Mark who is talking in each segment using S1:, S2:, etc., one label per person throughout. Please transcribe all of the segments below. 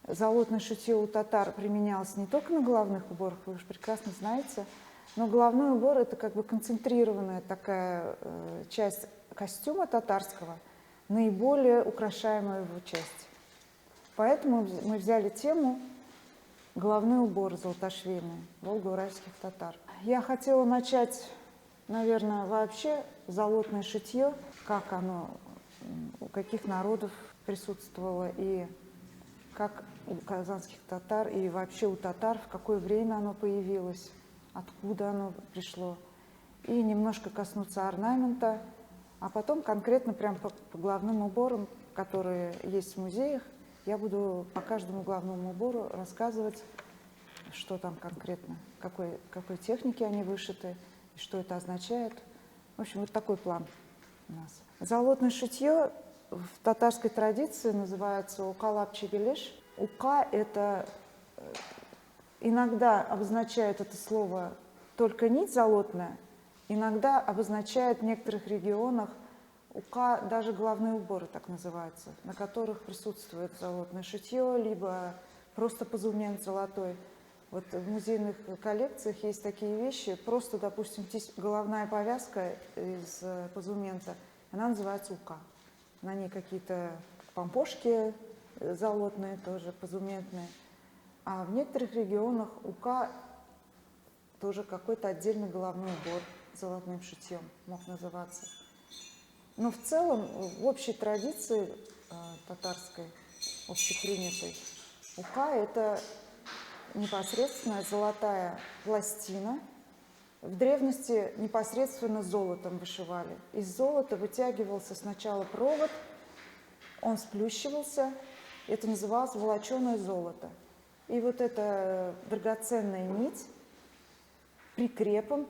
S1: Золотное шитье у татар применялось не только на головных уборах, вы же прекрасно знаете, но головной убор — это как бы концентрированная такая часть костюма татарского, наиболее украшаемая его часть. Поэтому мы взяли тему головной убор золотошвейный волго-уральских татар. Я хотела начать, наверное, вообще золотное шитье, как оно у каких народов присутствовало и как у казанских татар и вообще у татар, в какое время оно появилось, откуда оно пришло. И немножко коснуться орнамента, а потом конкретно прям по головным уборам, которые есть в музеях, я буду по каждому головному убору рассказывать, что там конкретно, какой техники они вышиты, и что это означает. В общем, вот такой план у нас. Золотное шитье в татарской традиции называется укалап-чегелеш. Ука — это иногда обозначает это слово только нить золотная, иногда обозначает в некоторых регионах ука даже головные уборы, так называются, на которых присутствует золотное шитье, либо просто позумент золотой. Вот в музейных коллекциях есть такие вещи, просто, допустим, головная повязка из позумента, она называется ука. На ней какие-то помпошки золотные тоже, позументные. А в некоторых регионах ука тоже какой-то отдельный головной убор золотным шитьем мог называться. Но в целом, в общей традиции татарской, общепринятой, ука — это непосредственно золотая пластина. В древности непосредственно золотом вышивали. Из золота вытягивался сначала провод, он сплющивался, это называлось волоченое золото. И вот эта драгоценная нить прикрепом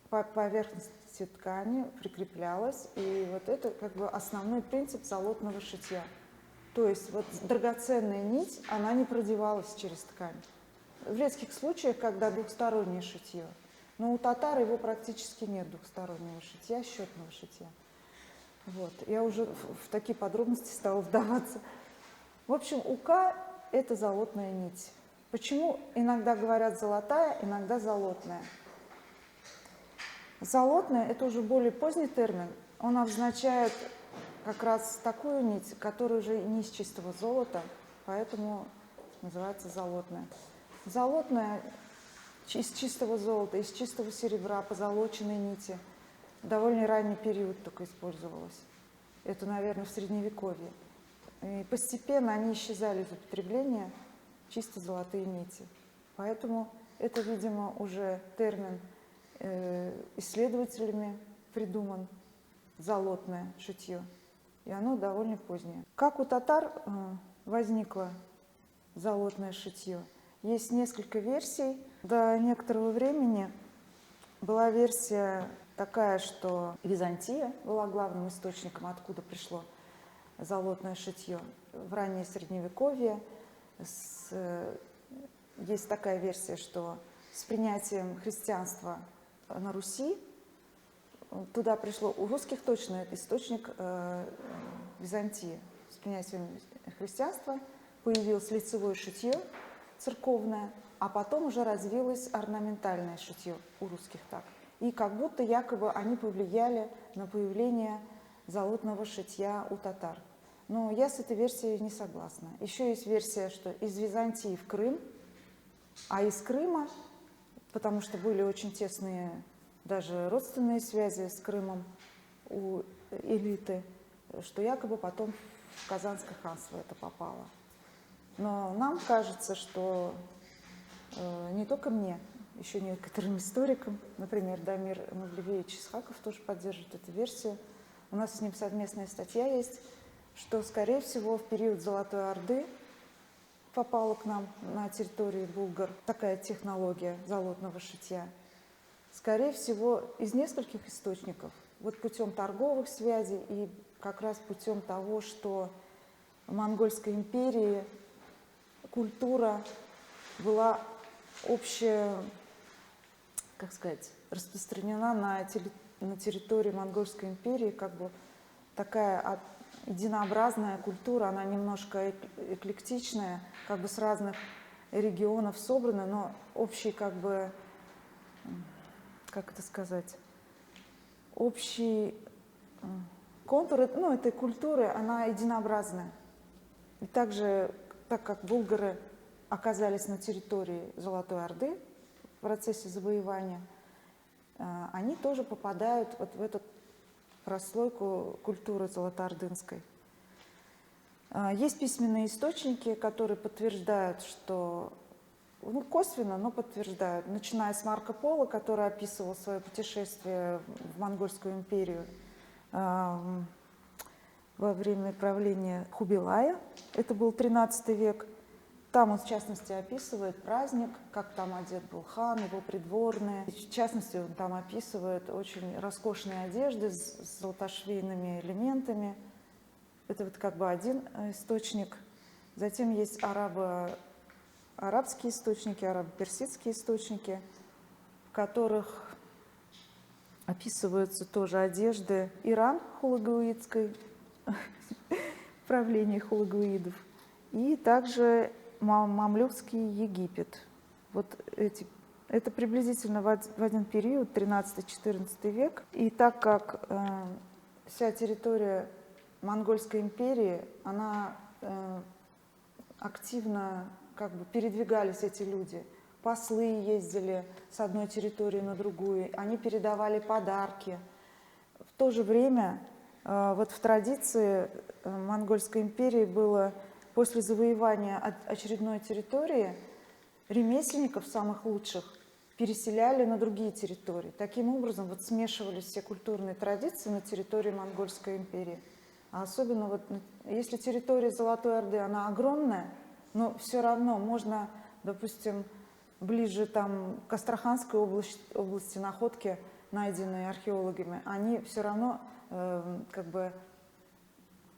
S1: по поверхности ткани прикреплялась, и вот это как бы основной принцип золотного шитья. То есть вот драгоценная нить, она не продевалась через ткань. В редких случаях, когда двухстороннее шитье, но у татар его практически нет, двухстороннего шитья, счетного шитья. Вот. Я уже в такие подробности стала вдаваться. В общем, ука — это золотная нить. Почему иногда говорят золотая, иногда золотная? Золотная — это уже более поздний термин. Он обозначает как раз такую нить, которая уже не из чистого золота, поэтому называется золотная. Золотная из чистого золота, из чистого серебра, позолоченной нити. В довольно ранний период только использовалась. Это, наверное, в Средневековье. И постепенно они исчезали из употребления, чисто золотые нити. Поэтому это, видимо, уже термин исследователями придуман, золотное шитье. И оно довольно позднее. Как у татар возникло золотное шитье? Есть несколько версий. До некоторого времени была версия такая, что Византия была главным источником, откуда пришло золотное шитье. В раннее Средневековье есть такая версия, что с принятием христианства на Руси туда пришло, у русских точно источник Византии. С принятием христианства появилось лицевое шитье церковное, а потом уже развилось орнаментальное шитье у русских так. И как будто якобы они повлияли на появление золотного шитья у татар. Но я с этой версией не согласна. Еще есть версия, что из Византии в Крым, а из Крыма, потому что были очень тесные даже родственные связи с Крымом у элиты, что якобы потом в Казанское ханство это попало. Но нам кажется, что не только мне, еще некоторым историкам, например, Дамир Мавлевич Исхаков тоже поддерживает эту версию. У нас с ним совместная статья есть, что, скорее всего, в период Золотой Орды попала к нам на территории Булгар такая технология золотного шитья. Скорее всего, из нескольких источников. Вот путем торговых связей и как раз путем того, что в Монгольской империи культура была общая, как сказать, распространена на территории Монгольской империи, как бы такая единообразная культура, она немножко эклектичная, как бы с разных регионов собрана, но общий, как бы, как это сказать, общий контур, ну, этой культуры, она единообразная. И также, так как булгары оказались на территории Золотой Орды в процессе завоевания, они тоже попадают вот в эту прослойку культуры золотоордынской. Есть письменные источники, которые подтверждают, что, ну, косвенно, но подтверждают, начиная с Марко Поло, который описывал свое путешествие в Монгольскую империю во время правления Хубилая, это был 13 век. Там он, в частности, описывает праздник, как там одет был хан, его придворные. В частности, он там описывает очень роскошные одежды с золотошвейными элементами. Это вот как бы один источник. Затем есть арабские источники, арабо-персидские источники, в которых описываются тоже одежды Иран хулагуидской, правление хулагуидов, и также мамлюкский Египет. Вот это приблизительно в один период, 13-14 век. И так как вся территория Монгольской империи, она активно, как бы, передвигались эти люди. Послы ездили с одной территории на другую, они передавали подарки. В то же время вот в традиции Монгольской империи было после завоевания очередной территории ремесленников самых лучших переселяли на другие территории. Таким образом вот смешивались все культурные традиции на территории Монгольской империи. А особенно вот если территория Золотой Орды, она огромная, но все равно можно, допустим, ближе там к Астраханской области находки, найденные археологами, они все равно как бы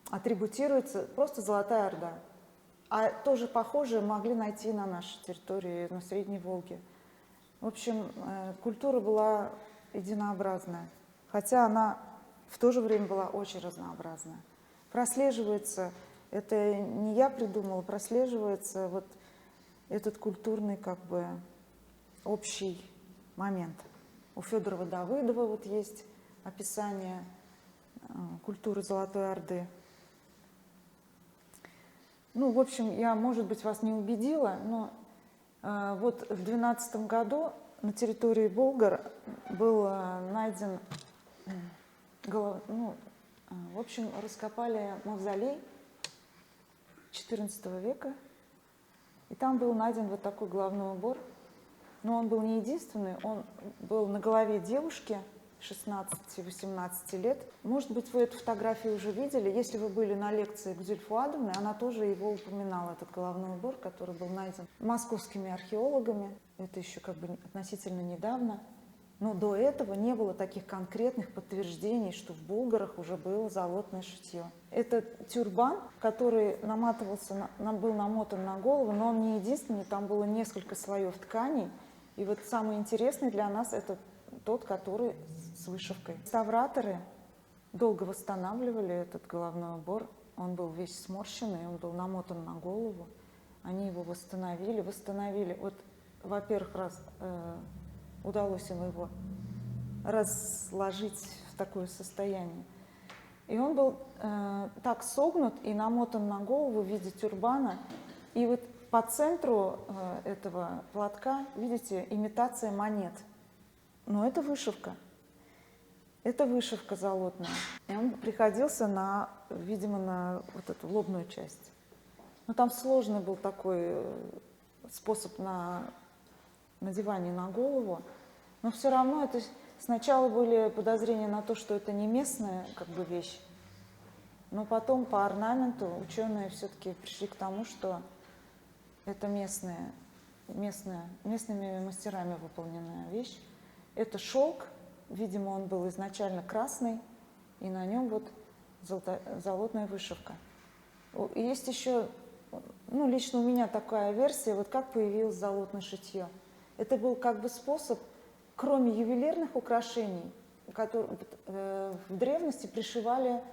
S1: атрибутируются просто Золотая Орда. А тоже похожие могли найти на нашей территории, на Средней Волге. В общем, культура была единообразная, хотя она в то же время была очень разнообразная. Прослеживается, это не я придумала, прослеживается вот этот культурный, как бы, общий момент. У Федорова Давыдова вот есть описание культуры Золотой Орды. Ну, в общем, я, может быть, вас не убедила, но вот в 2012 году на территории болгар был найден, в общем, раскопали мавзолей XIV века, и там был найден вот такой головной убор. Но он был не единственный, он был на голове девушки 16-18 лет. Может быть, вы эту фотографию уже видели. Если вы были на лекции Гузель Фуадовны, она тоже его упоминала, этот головной убор, который был найден московскими археологами. Это еще как бы относительно недавно. Но до этого не было таких конкретных подтверждений, что в Булгарах уже было золотное шитье. Это тюрбан, который был намотан на голову, но он не единственный, там было несколько слоев тканей. И вот самый интересный для нас это тот, который с вышивкой. Реставраторы долго восстанавливали этот головной убор. Он был весь сморщенный, он был намотан на голову. Они его восстановили. Вот, во-первых, удалось им его разложить в такое состояние. И он был так согнут и намотан на голову в виде тюрбана. И вот по центру этого платка, видите, имитация монет. Но это вышивка. Это вышивка золотная. И он приходился видимо, на вот эту лобную часть. Но там сложный был такой способ надевания на голову. Но все равно это сначала были подозрения на то, что это не местная как бы вещь. Но потом по орнаменту ученые все-таки пришли к тому, что это местными мастерами выполненная вещь. Это шелк, видимо, он был изначально красный, и на нем вот золотная вышивка. Есть еще, лично у меня такая версия, вот как появилось золотное шитье. Это был как бы способ, кроме ювелирных украшений, которые в древности пришивали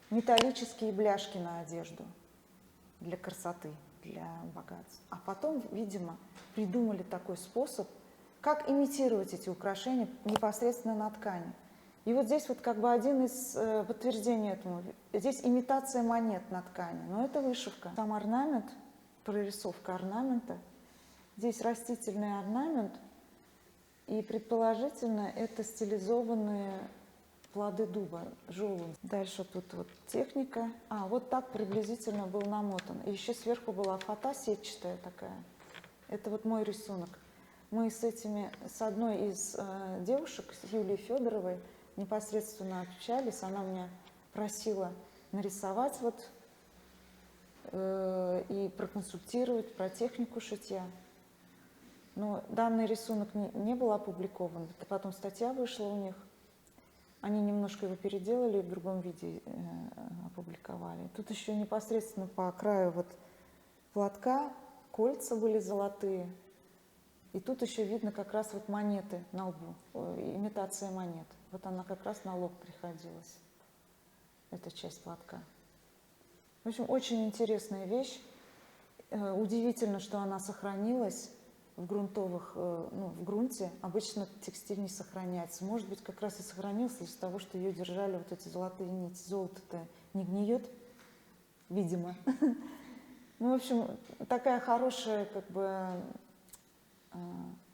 S1: металлические бляшки на одежду для красоты, для богатства. А потом, видимо, придумали такой способ, как имитировать эти украшения непосредственно на ткани. И вот здесь вот как бы один из подтверждений этому. Здесь имитация монет на ткани, но это вышивка. Сам орнамент, прорисовка орнамента. Здесь растительный орнамент, и предположительно это стилизованные плоды дуба, желудь. Дальше тут вот техника. Вот так приблизительно был намотан. И еще сверху была фата сетчатая такая. Это вот мой рисунок. Мы с одной из девушек, с Юлией Федоровой, непосредственно общались. Она меня просила нарисовать вот и проконсультировать про технику шитья. Но данный рисунок не был опубликован. Потом статья вышла у них. Они немножко его переделали и в другом виде опубликовали. Тут еще непосредственно по краю вот платка кольца были золотые. И тут еще видно как раз вот монеты на лбу, имитация монет. Вот она как раз на лоб приходилась, эта часть платка. В общем, очень интересная вещь. Удивительно, что она сохранилась в грунтовых, в грунте. Обычно текстиль не сохраняется. Может быть, как раз и сохранился из-за того, что ее держали вот эти золотые нити. Золото-то не гниет, видимо. Ну, в общем, такая хорошая, как бы,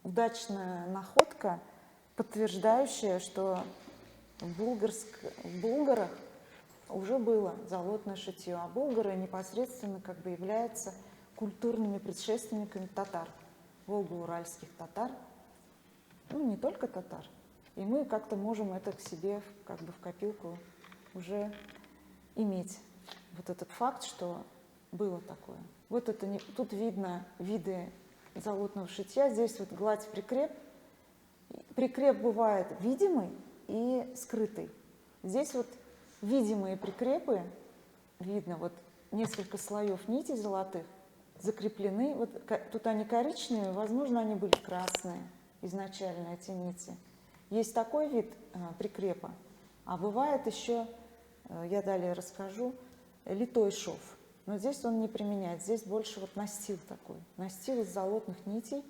S1: удачная находка, подтверждающая, что в Булгарах уже было золотное шитье, а булгары непосредственно как бы являются культурными предшественниками татар, волго-уральских татар, ну не только татар. И мы как-то можем это к себе как бы в копилку уже иметь. Вот этот факт, что было такое. Вот это тут видно виды золотного шитья. Здесь вот гладь прикреп. Прикреп бывает видимый и скрытый. Здесь вот видимые прикрепы, видно вот несколько слоев нитей золотых закреплены. Вот тут они коричневые, возможно, они были красные изначально, эти нити. Есть такой вид прикрепа, а бывает еще, я далее расскажу, литой шов. Но здесь он не применяется, здесь больше вот настил такой, настил из золотных нитей.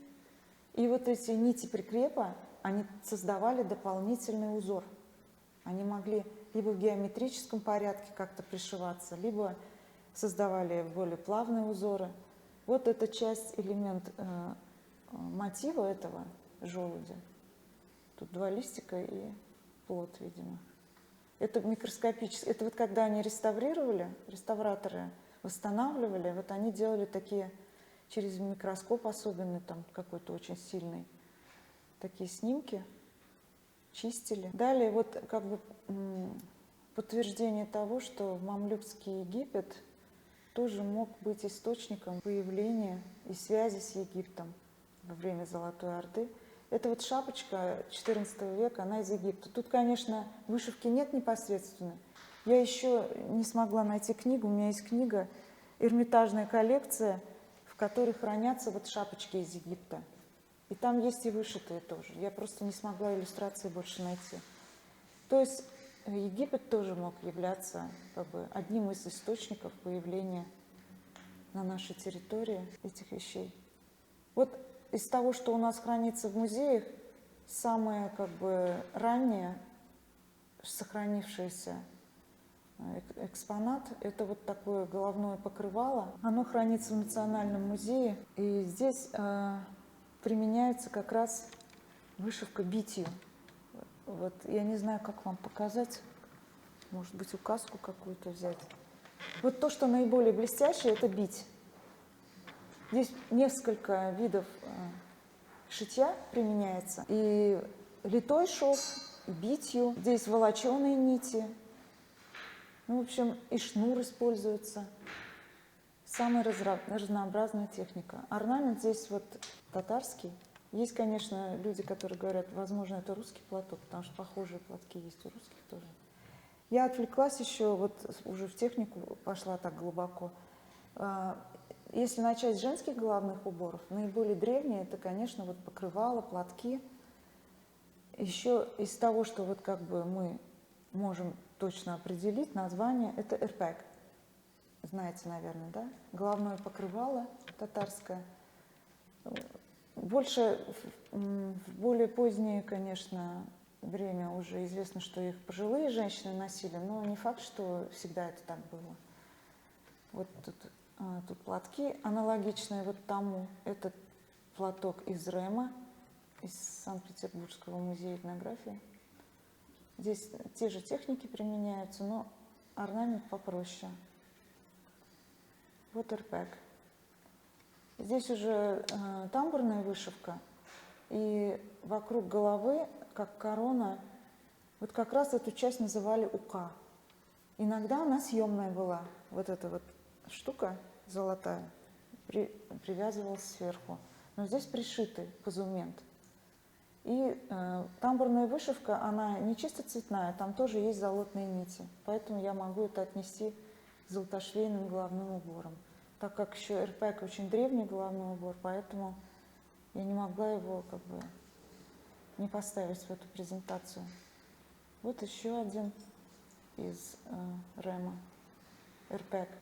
S1: И вот эти нити прикрепа, они создавали дополнительный узор. Они могли либо в геометрическом порядке как-то пришиваться, либо создавали более плавные узоры. Вот эта часть, элемент мотива этого желудя. Тут два листика и плод, видимо. Это микроскопически. Это вот когда они реставрировали, реставраторы восстанавливали, вот они делали такие через микроскоп особенный, там какой-то очень сильный, такие снимки, чистили. Далее вот как бы подтверждение того, что мамлюкский Египет тоже мог быть источником появления и связи с Египтом во время Золотой Орды. Это вот шапочка XIV века, она из Египта. Тут, конечно, вышивки нет непосредственно. Я еще не смогла найти книгу, у меня есть книга, Эрмитажная коллекция, в которой хранятся вот шапочки из Египта. И там есть и вышитые тоже. Я просто не смогла иллюстрации больше найти. То есть Египет тоже мог являться как бы одним из источников появления на нашей территории этих вещей. Вот из того, что у нас хранится в музеях, самое как бы раннее сохранившееся экспонат – это вот такое головное покрывало. Оно хранится в Национальном музее, и здесь применяется как раз вышивка битью. Вот я не знаю, как вам показать, может быть, указку какую-то взять. Вот то, что наиболее блестящее – это бить. Здесь несколько видов шитья применяется. И литой шов, и битью. Здесь волоченые нити. Ну, в общем, и шнур используется. Самая разнообразная техника. Орнамент здесь вот татарский. Есть, конечно, люди, которые говорят, возможно, это русский платок, потому что похожие платки есть у русских тоже. Я отвлеклась еще, вот уже в технику пошла так глубоко. Если начать с женских головных уборов, наиболее древние это, конечно, вот покрывало, платки. Еще из того, что вот как бы мы можем точно определить название, это эрпек. Знаете, наверное, да? Головное покрывало татарское. Больше, в более позднее, конечно, время уже известно, что их пожилые женщины носили, но не факт, что всегда это так было. Вот тут платки аналогичные вот тому. Этот платок из РЭМа, из Санкт-Петербургского музея этнографии. Здесь те же техники применяются, но орнамент попроще. Вот эрпек. Здесь уже тамбурная вышивка, и вокруг головы, как корона, вот как раз эту часть называли ука. Иногда она съемная была, вот эта вот штука золотая, привязывалась сверху. Но здесь пришитый позумент. И тамбурная вышивка, она не чисто цветная, там тоже есть золотные нити. Поэтому я могу это отнести к золотошвейным головным уборам. Так как еще эрпек очень древний головной убор, поэтому я не могла его как бы не поставить в эту презентацию. Вот еще один из РЭМа, эрпек.